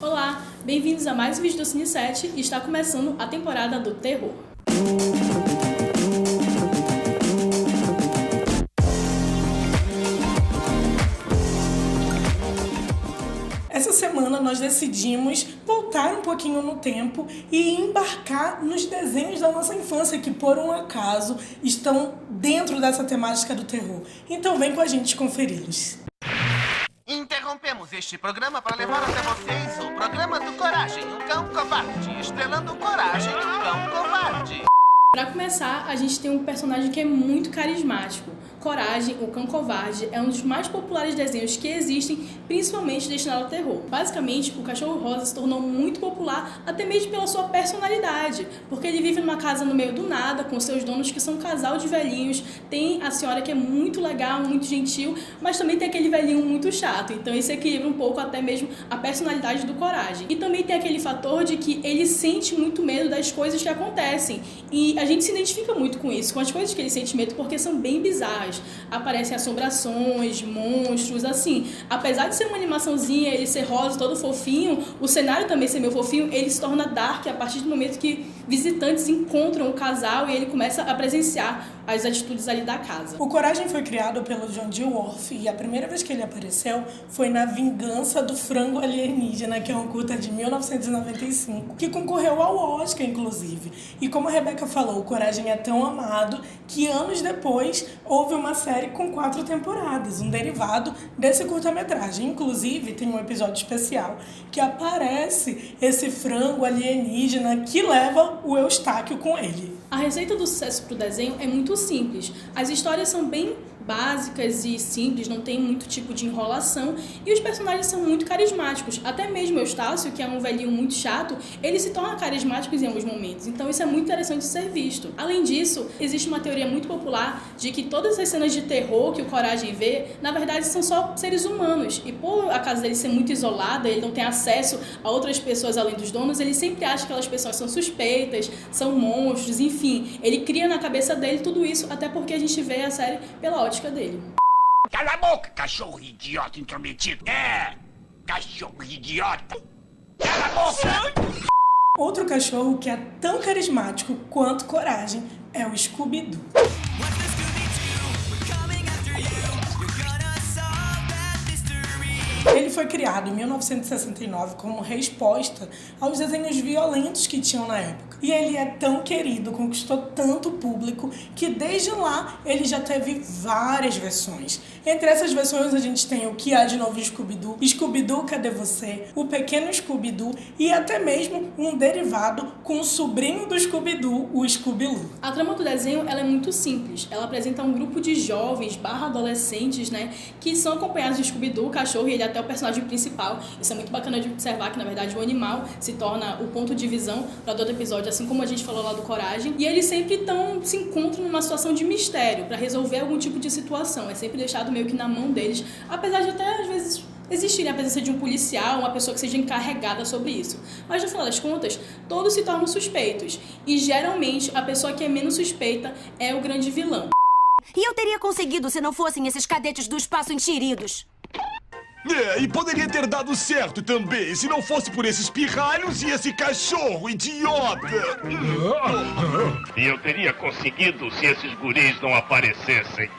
Olá, bem-vindos a mais um vídeo do Cine 7 e está começando a temporada do terror. Essa semana nós decidimos voltar um pouquinho no tempo e embarcar nos desenhos da nossa infância que, por um acaso, estão dentro dessa temática do terror. Então vem com a gente conferi-los. Interrompemos este programa para levar até vocês o programa do Coragem, o Cão Covarde, estrelando Coragem, o Cão Covarde. Para começar, a gente tem um personagem que é muito carismático. Coragem, o Cão Covarde, é um dos mais populares desenhos que existem, principalmente destinado ao terror. Basicamente, o cachorro rosa se tornou muito popular até mesmo pela sua personalidade, porque ele vive numa casa no meio do nada, com seus donos que são um casal de velhinhos. Tem a senhora que é muito legal, muito gentil, mas também tem aquele velhinho muito chato. Então isso equilibra um pouco até mesmo a personalidade do Coragem. E também tem aquele fator de que ele sente muito medo das coisas que acontecem. E a gente se identifica muito com isso, com as coisas que ele sente medo, porque são bem bizarras. Aparecem assombrações, monstros, assim. Apesar de ser uma animaçãozinha, ele ser rosa, todo fofinho, o cenário também ser meio fofinho, ele se torna dark a partir do momento que visitantes encontram o casal e ele começa a presenciar as atitudes ali da casa. O Coragem foi criado pelo John D. Worf e a primeira vez que ele apareceu foi na Vingança do Frango Alienígena, que é um curta de 1995, que concorreu ao Oscar, inclusive. E como a Rebeca falou, o Coragem é tão amado que anos depois houve uma série com 4 temporadas, um derivado desse curta-metragem. Inclusive, tem um episódio especial que aparece esse frango alienígena que leva o Eustáquio com ele. A receita do sucesso pro desenho é muito simples. As histórias são bem básicas e simples, não tem muito tipo de enrolação e os personagens são muito carismáticos. Até mesmo o Eustácio, que é um velhinho muito chato, ele se torna carismático em alguns momentos. Então isso é muito interessante de ser visto. Além disso, existe uma teoria muito popular de que todas as cenas de terror que o Coragem vê, na verdade são só seres humanos. E por a casa dele ser muito isolada, ele não tem acesso a outras pessoas além dos donos, ele sempre acha que aquelas pessoas são suspeitas, são monstros, enfim. Ele cria na cabeça dele tudo isso, até porque a gente vê a série pela ótica dele. Cala a boca, cachorro idiota intrometido! Cachorro idiota! Cala a boca! Outro cachorro que é tão carismático quanto Coragem é o Scooby-Doo. Ele foi criado em 1969 como resposta aos desenhos violentos que tinham na época. E ele é tão querido, conquistou tanto público, que desde lá ele já teve várias versões. Entre essas versões a gente tem o Que Há de Novo Scooby-Doo, Scooby-Doo, Cadê Você?, o Pequeno Scooby-Doo e até mesmo um derivado com o sobrinho do Scooby-Doo, o Scooby-Loo. A trama do desenho ela é muito simples. Ela apresenta um grupo de jovens /adolescentes, que são acompanhados de Scooby-Doo, o cachorro, e ele é até o personagem principal. Isso é muito bacana de observar, que na verdade o animal se torna o ponto de visão para todo episódio, assim como a gente falou lá do Coragem. E eles sempre se encontram numa situação de mistério para resolver algum tipo de situação. É sempre deixado meio que na mão deles, apesar de até às vezes existir a presença de um policial, uma pessoa que seja encarregada sobre isso. Mas no final das contas, todos se tornam suspeitos. E geralmente a pessoa que é menos suspeita é o grande vilão. E eu teria conseguido se não fossem esses cadetes do espaço enxeridos. E poderia ter dado certo também, se não fosse por esses pirralhos e esse cachorro idiota. E eu teria conseguido se esses guris não aparecessem.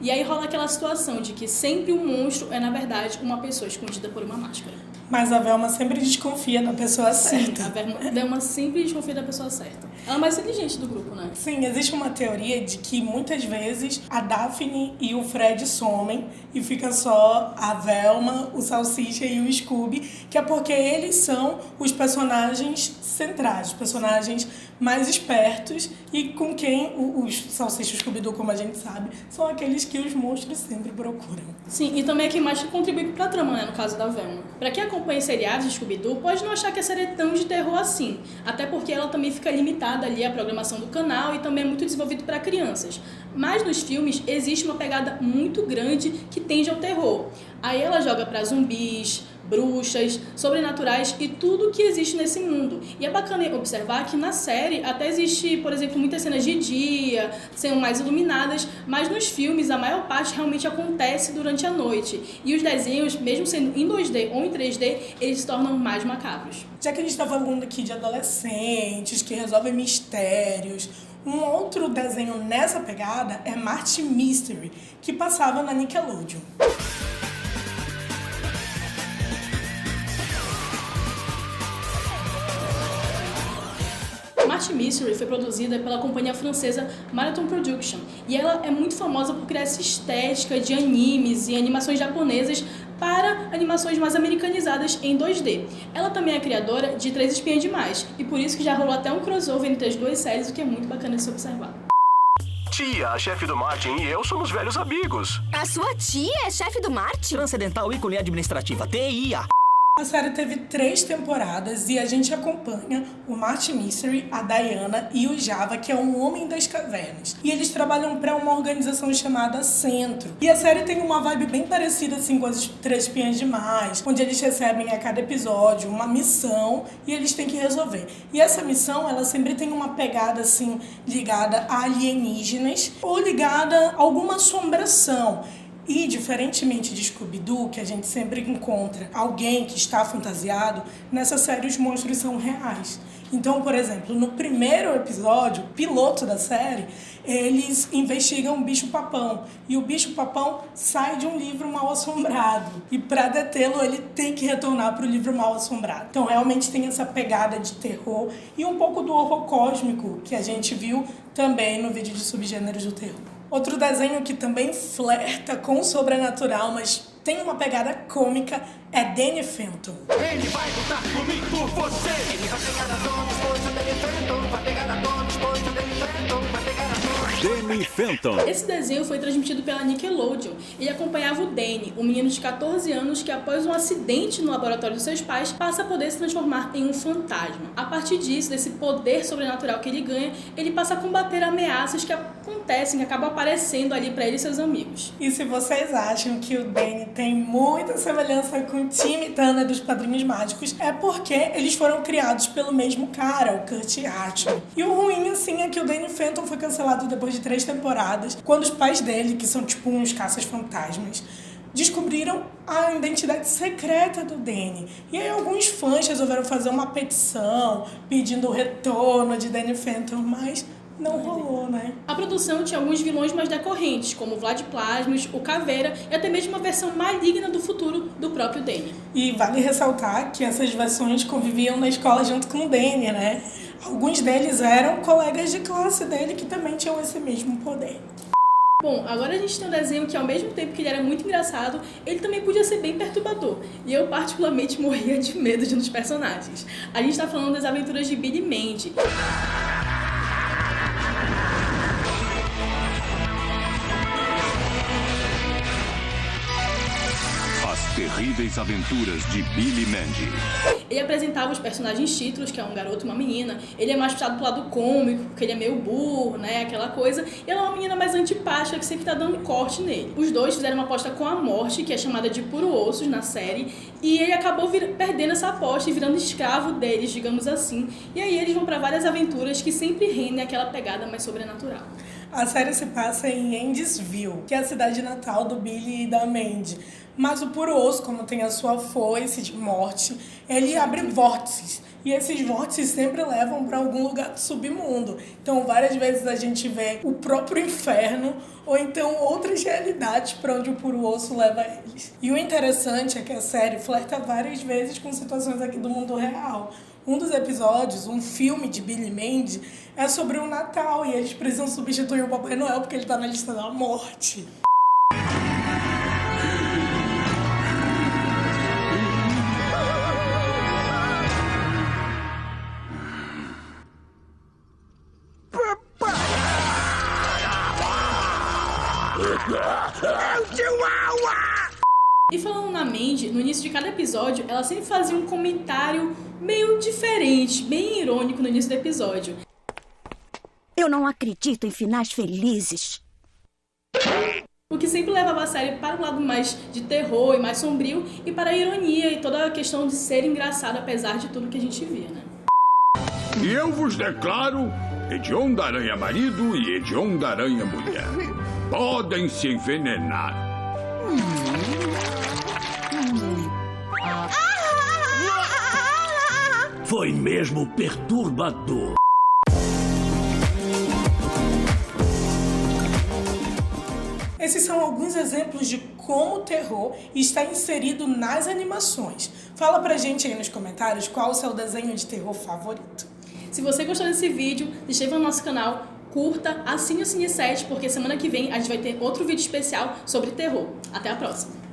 E aí rola aquela situação de que sempre um monstro é, na verdade, uma pessoa escondida por uma máscara. Mas a Velma sempre desconfia da pessoa certa. A Velma sempre desconfia da pessoa certa. Ela é mais inteligente do grupo, né? Sim, existe uma teoria de que muitas vezes a Daphne e o Fred somem e fica só a Velma, o Salsicha e o Scooby, que é porque eles são os personagens centrais, os personagens mais espertos e com quem os Salsicha e o Scooby-Doo, como a gente sabe, são aqueles que os monstros sempre procuram. Sim, e também é quem mais contribui pra trama, né, no caso da Velma. Pra quem acompanha seriados de Scooby-Doo, pode não achar que a série é tão de terror assim, até porque ela também fica limitada ali à programação do canal e também é muito desenvolvido para crianças. Mas nos filmes existe uma pegada muito grande que tende ao terror. Aí ela joga pra zumbis, bruxas, sobrenaturais e tudo que existe nesse mundo. E é bacana observar que na série até existe, por exemplo, muitas cenas de dia, são mais iluminadas, mas nos filmes a maior parte realmente acontece durante a noite. E os desenhos, mesmo sendo em 2D ou em 3D, eles se tornam mais macabros. Já que a gente está falando aqui de adolescentes que resolvem mistérios, um outro desenho nessa pegada é Marty Mystery, que passava na Nickelodeon. Marty Mystery foi produzida pela companhia francesa Marathon Production e ela é muito famosa por criar essa estética de animes e animações japonesas para animações mais americanizadas em 2D. Ela também é criadora de 3 Espiãs Demais e por isso que já rolou até um crossover entre as duas séries, o que é muito bacana de se observar. Tia, a chefe do Martin e eu somos velhos amigos. A sua tia é chefe do Martin? Transcendental Ícone Administrativa, TIA. A série teve 3 temporadas e a gente acompanha o Marty Mystery, a Diana e o Java, que é um homem das cavernas. E eles trabalham para uma organização chamada Centro. E a série tem uma vibe bem parecida assim com as 3 Espiãs Demais, onde eles recebem a cada episódio uma missão e eles têm que resolver. E essa missão, ela sempre tem uma pegada assim ligada a alienígenas ou ligada a alguma assombração. E, diferentemente de Scooby-Doo, que a gente sempre encontra alguém que está fantasiado, nessa série os monstros são reais. Então, por exemplo, no primeiro episódio, piloto da série, eles investigam o bicho-papão. E o bicho-papão sai de um livro mal-assombrado. E para detê-lo, ele tem que retornar para o livro mal-assombrado. Então, realmente tem essa pegada de terror e um pouco do horror cósmico, que a gente viu também no vídeo de subgêneros do terror. Outro desenho que também flerta com o sobrenatural, mas tem uma pegada cômica, é Danny Phantom. Ele vai lutar comigo por você. Ele vai pegar a dona, esposa dele Phantom. Vai pegar a dona, esposa dele Phantom. Vai pegar a dona. Danny Phantom. Esse desenho foi transmitido pela Nickelodeon e acompanhava o Danny, um menino de 14 anos que após um acidente no laboratório dos seus pais, passa a poder se transformar em um fantasma. A partir disso, desse poder sobrenatural que ele ganha, ele passa a combater ameaças que acontecem, que acabam aparecendo ali para ele e seus amigos. E se vocês acham que o Danny tem muita semelhança com o Tim e Tana dos Padrinhos Mágicos, é porque eles foram criados pelo mesmo cara, o Kurt Hartman. E o ruim, assim, é que o Danny Phantom foi cancelado depois de 3 temporadas, quando os pais dele, que são tipo uns caças-fantasmas, descobriram a identidade secreta do Danny. E aí alguns fãs resolveram fazer uma petição pedindo o retorno de Danny Phantom, mas não rolou, né? A produção tinha alguns vilões mais decorrentes, como o Vlad Plasmos, o Caveira e até mesmo uma versão maligna do futuro do próprio Danny. E vale ressaltar que essas versões conviviam na escola junto com o Danny, né? Alguns deles eram colegas de classe dele que também tinham esse mesmo poder. Bom, agora a gente tem um desenho que ao mesmo tempo que ele era muito engraçado, ele também podia ser bem perturbador. E eu particularmente morria de medo de um dos personagens. A gente tá falando das aventuras de Billy Mandy. Terríveis Aventuras de Billy Mandy. Ele apresentava os personagens títulos, que é um garoto e uma menina. Ele é mais puxado pro lado cômico, porque ele é meio burro, né, aquela coisa. E ela é uma menina mais antipática, que sempre tá dando corte nele. Os dois fizeram uma aposta com a morte, que é chamada de Puro Ossos na série. E ele acabou perdendo essa aposta e virando escravo deles, digamos assim. E aí eles vão pra várias aventuras que sempre rendem aquela pegada mais sobrenatural. A série se passa em Andesville, que é a cidade natal do Billy e da Mandy. Mas o Puro Osso, como tem a sua foice de morte, ele abre vórtices. E esses vórtices sempre levam para algum lugar do submundo. Então, várias vezes a gente vê o próprio inferno ou então outras realidades para onde o Puro Osso leva eles. E o interessante é que a série flerta várias vezes com situações aqui do mundo real. Um dos episódios, um filme de Billy Mandy, é sobre o Natal e eles precisam substituir o Papai Noel porque ele tá na lista da morte. E falando na Mandy, no início de cada episódio, ela sempre fazia um comentário meio diferente, bem irônico no início do episódio. Eu não acredito em finais felizes. o que sempre levava a série para um lado mais de terror e mais sombrio e para a ironia e toda a questão de ser engraçado apesar de tudo que a gente via, né? E eu vos declaro Hedionda Aranha Marido e Hedionda Aranha Mulher. Podem se envenenar. Foi mesmo perturbador. Esses são alguns exemplos de como o terror está inserido nas animações. Fala pra gente aí nos comentários qual o seu desenho de terror favorito. Se você gostou desse vídeo, se inscreva no nosso canal, curta, assine o Cine7, porque semana que vem a gente vai ter outro vídeo especial sobre terror. Até a próxima!